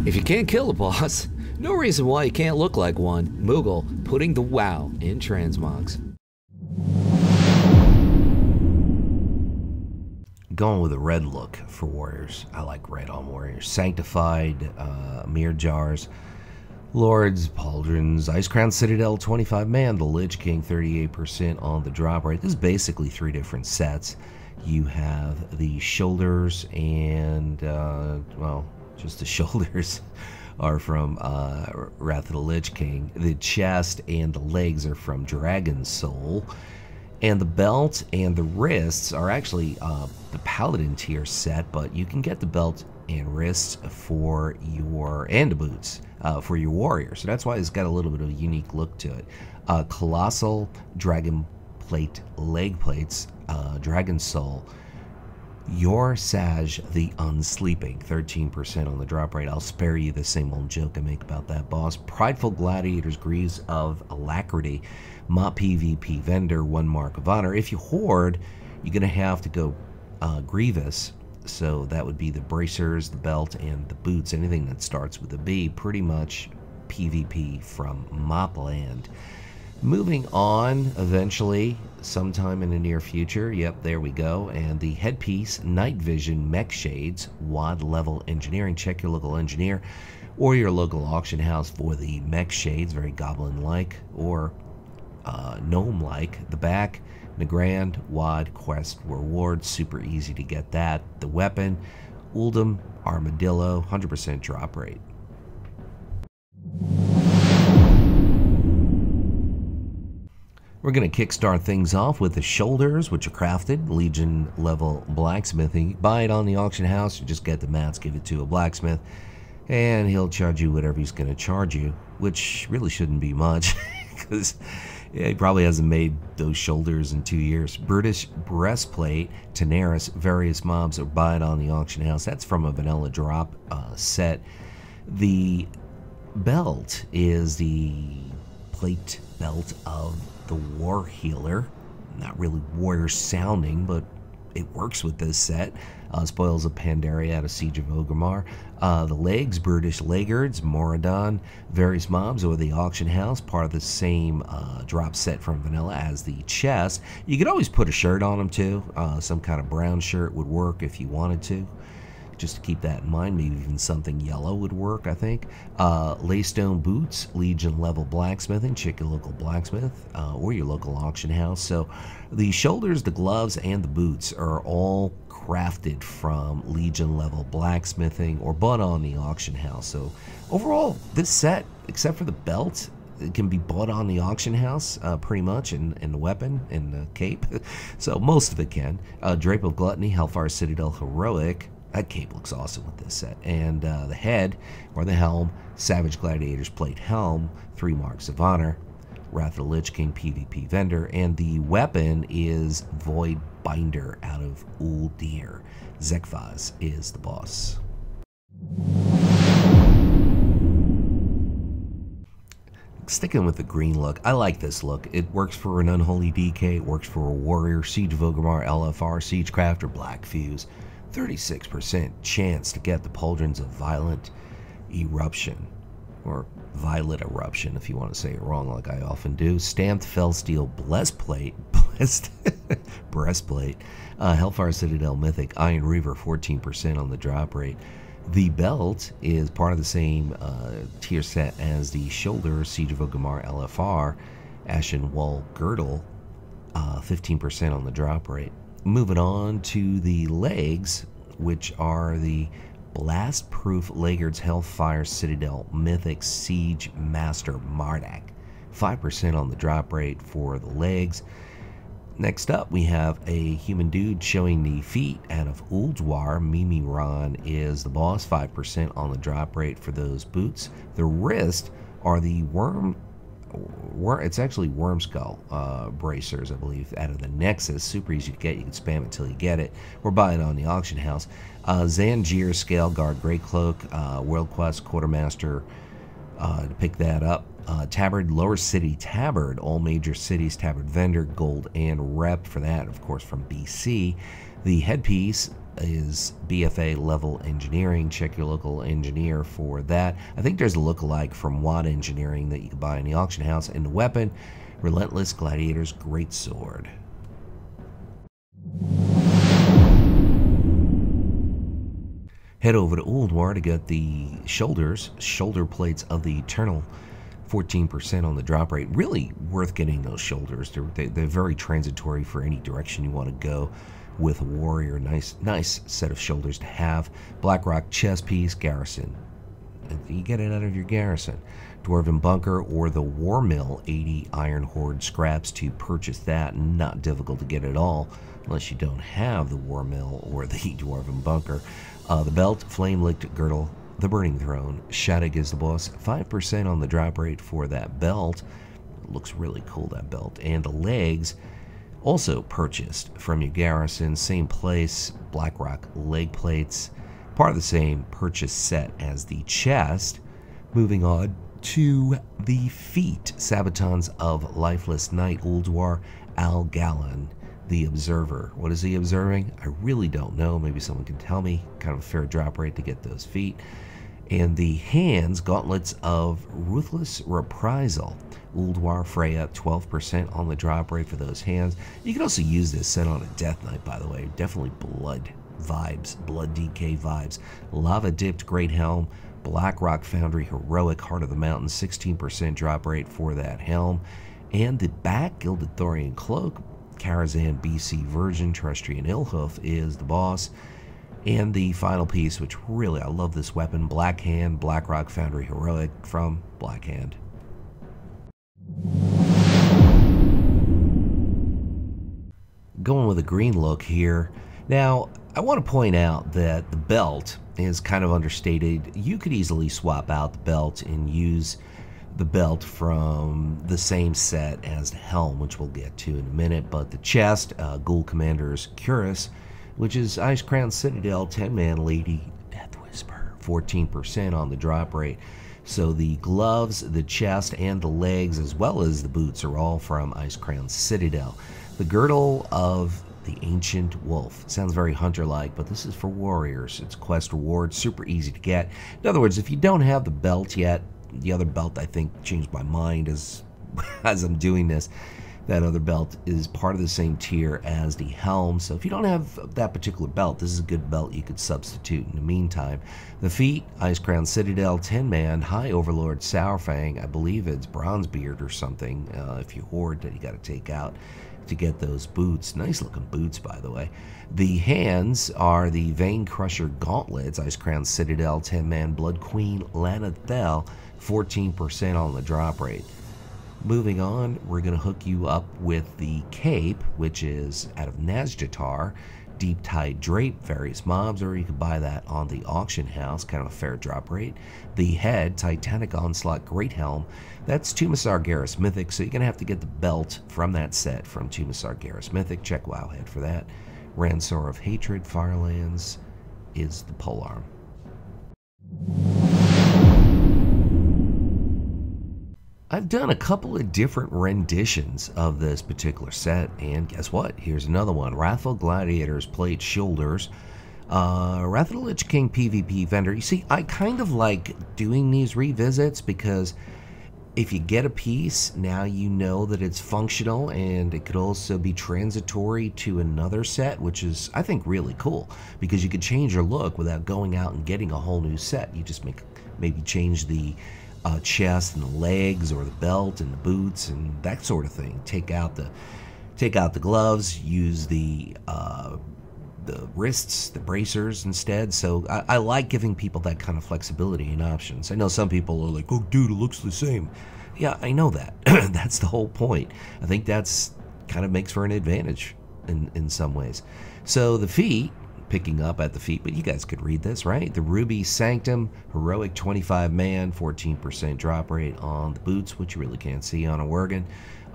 If you can't kill a boss, no reason why you can't look like one. Moogle putting the WoW in transmogs. Going with a red look for warriors. I like red on warriors. Sanctified, Mirror Jars, Lords, Pauldrons, Icecrown Citadel, 25 man, the Lich King, 38% on the drop rate. This is basically 3 different sets. You have the shoulders and, well, just the shoulders are from Wrath of the Lich King. The chest and the legs are from Dragon Soul. And the belt and the wrists are actually the Paladin tier set, but you can get the belt and wrists for your, and the boots for your warrior. So that's why it's got a little bit of a unique look to it. Colossal Dragon Plate leg plates, Dragon Soul. Your Saj the Unsleeping, 13% on the drop rate. I'll spare you the same old joke I make about that boss. Prideful Gladiators, Greaves of Alacrity, Mop PvP Vendor, 1 Mark of Honor. If you hoard, you're going to have to go Grievous. So that would be the bracers, the belt, and the boots. Anything that starts with a B, pretty much PvP from Mopland. Moving on, eventually, sometime in the near future, yep, there we go, and the headpiece, Night Vision Mech Shades, WAD level engineering. Check your local engineer or your local auction house for the Mech Shades, very goblin-like or gnome-like. The back, Nagrand, WAD, Quest, Reward, super easy to get that. The weapon, Uldum Armadillo, 100% drop rate. We're going to kickstart things off with the shoulders, which are crafted, Legion level blacksmithing. You buy it on the auction house, you just get the mats, give it to a blacksmith, and he'll charge you whatever he's going to charge you, which really shouldn't be much, because he probably hasn't made those shoulders in 2 years. British breastplate, Tenaris, various mobs, or buy it on the auction house. That's from a vanilla drop set. The belt is the plate belt of the War Healer. Not really warrior sounding, but it works with this set. Spoils of Pandaria out of Siege of Orgrimmar. The legs, British Laggards, Moradon, various mobs, or the auction house, part of the same drop set from vanilla as the chest. You could always put a shirt on them too. Some kind of brown shirt would work if you wanted to. Just to keep that in mind, maybe even something yellow would work, I think. Laystone boots, Legion level blacksmithing. Check your local blacksmith or your local auction house. So the shoulders, the gloves, and the boots are all crafted from Legion level blacksmithing or bought on the auction house. So overall, this set, except for the belt, it can be bought on the auction house pretty much, and the weapon and the cape. So most of it can. Drape of Gluttony, Hellfire Citadel Heroic. That cape looks awesome with this set. And the head, or the helm, Savage Gladiators Plate Helm, 3 Marks of Honor, Wrath of the Lich King PvP Vendor, and the weapon is Void Binder out of Uldir. Zekvaz is the boss. Sticking with the green look, I like this look. It works for an Unholy DK, it works for a Warrior, Siege of Orgrimmar, LFR, Siegecraft, or Black Fuse. 36% chance to get the Pauldrons of Violent Eruption, or Violet Eruption if you want to say it wrong like I often do. Stamped Fellsteel Breastplate, Hellfire Citadel Mythic, Iron Reaver, 14% on the drop rate. The belt is part of the same tier set as the shoulder, Siege of Orgrimmar LFR, Ashen Wall Girdle, 15% on the drop rate. Moving on to the legs, which are the Blast-Proof Laggards Hellfire Citadel Mythic Siege Master Mardak. 5% on the drop rate for the legs. Next up, we have a human dude showing the feet out of Ulduar. Mimiron is the boss, 5% on the drop rate for those boots. The wrist are the it's actually Worm Skull bracers, I believe, out of the Nexus. Super easy to get. You can spam it till you get it, or buy it on the auction house. Zangier Scale Guard Grey Cloak, World Quest Quartermaster to pick that up. Tabard Lower City Tabard, all major cities Tabard vendor, gold and rep for that, of course, from BC. The headpiece is BFA level engineering. Check your local engineer for that. I think there's a lookalike from Watt Engineering that you can buy in the auction house. And the weapon, Relentless Gladiator's Greatsword. Head over to Ulduar to get the shoulder plates of the Eternal. 14% on the drop rate. Really worth getting those shoulders. They're very transitory for any direction you want to go with a warrior. Nice set of shoulders to have. Blackrock chest piece, garrison. You get it out of your garrison. Dwarven bunker or the war mill, 80 iron horde scraps to purchase that. Not difficult to get at all unless you don't have the war mill or the dwarven bunker. The belt, flame licked girdle, the burning throne. Shadig is the boss. 5% on the drop rate for that belt. Looks really cool, that belt. And the legs, also purchased from your garrison. Same place, Blackrock leg plates. Part of the same purchase set as the chest. Moving on to the feet. Sabatons of Lifeless Knight, Ulduar Al-Galan, the Observer. What is he observing? I really don't know. Maybe someone can tell me. Kind of a fair drop rate to get those feet. And the hands, Gauntlets of Ruthless Reprisal. Ulduar Freya, 12% on the drop rate for those hands. You can also use this set on a Death Knight, by the way. Definitely blood vibes, blood DK vibes. Lava Dipped Great Helm, Blackrock Foundry Heroic Heart of the Mountain, 16% drop rate for that helm. And the back, Gilded Thorian Cloak, Karazhan BC Virgin, Terrestrian Illhoof is the boss. And the final piece, which really, I love this weapon, Blackhand, Blackrock Foundry Heroic from Blackhand. Going with a green look here. Now, I want to point out that the belt is kind of understated. You could easily swap out the belt and use the belt from the same set as the helm, which we'll get to in a minute. But the chest, Ghoul Commander's Cuirass, which is Icecrown Citadel, 10-man Lady Death Whisper, 14% on the drop rate. So the gloves, the chest, and the legs, as well as the boots, are all from Icecrown Citadel. The girdle of the Ancient Wolf. Sounds very hunter-like, but this is for warriors. It's quest reward, super easy to get. In other words, if you don't have the belt yet, the other belt, I think, changed my mind as I'm doing this. That other belt is part of the same tier as the helm. So if you don't have that particular belt, this is a good belt you could substitute in the meantime. The feet, Icecrown Citadel, 10-man, High Overlord Sourfang. I believe it's Bronzebeard or something. If you hoard that you got to take out to get those boots. Nice looking boots, by the way. The hands are the Vein Crusher Gauntlets, Icecrown Citadel, 10-man, Blood Queen Lanathel, 14% on the drop rate. Moving on, we're going to hook you up with the cape, which is out of Nazjatar, Deep Tide Drape, various mobs, or you can buy that on the auction house, kind of a fair drop rate. The head, Titanic Onslaught Great Helm, that's Tumasar Garrus Mythic, so you're going to have to get the belt from that set from Tumasar Garrus Mythic. Check Wowhead for that. Ransor of Hatred, Firelands is the polearm. I've done a couple of different renditions of this particular set, and guess what? Here's another one. Wrathful Gladiators plate shoulders. Wrath of the Lich King PvP vendor. You see, I kind of like doing these revisits because if you get a piece, now you know that it's functional, and it could also be transitory to another set, which is, I think, really cool because you could change your look without going out and getting a whole new set. You just maybe change the chest and the legs, or the belt and the boots and that sort of thing. Take out the gloves, use the wrists, the bracers instead. So I like giving people that kind of flexibility and options. I know some people are like, oh dude, it looks the same. Yeah, I know that. That's the whole point. I think that's kind of makes for an advantage in some ways. So the feet, picking up at the feet, but you guys could read this, right? The Ruby Sanctum, Heroic 25-man, 14% drop rate on the boots, which you really can't see on a Worgen.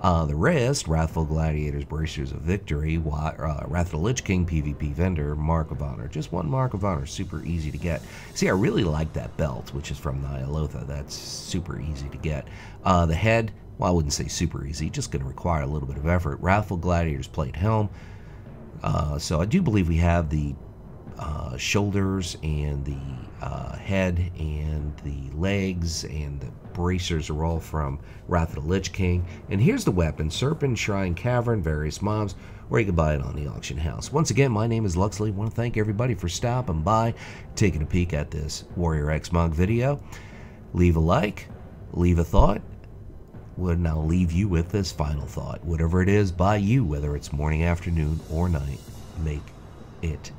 The wrist, Wrathful Gladiators, Bracers of Victory, Wrath of the Lich King, PvP vendor, Mark of Honor. Just one Mark of Honor, super easy to get. See, I really like that belt, which is from Nyalotha. That's super easy to get. The head, well, I wouldn't say super easy, just going to require a little bit of effort. Wrathful Gladiators plate helm. So I do believe we have the shoulders and the head and the legs and the bracers are all from Wrath of the Lich King. And here's the weapon: Serpent, Shrine, Cavern, various mobs, or you can buy it on the auction house. Once again, my name is Luxeley. I want to thank everybody for stopping by, taking a peek at this Warrior Xmog video. Leave a like, leave a thought. Well, now I'll leave you with this final thought. Whatever it is by you, whether it's morning, afternoon, or night, make it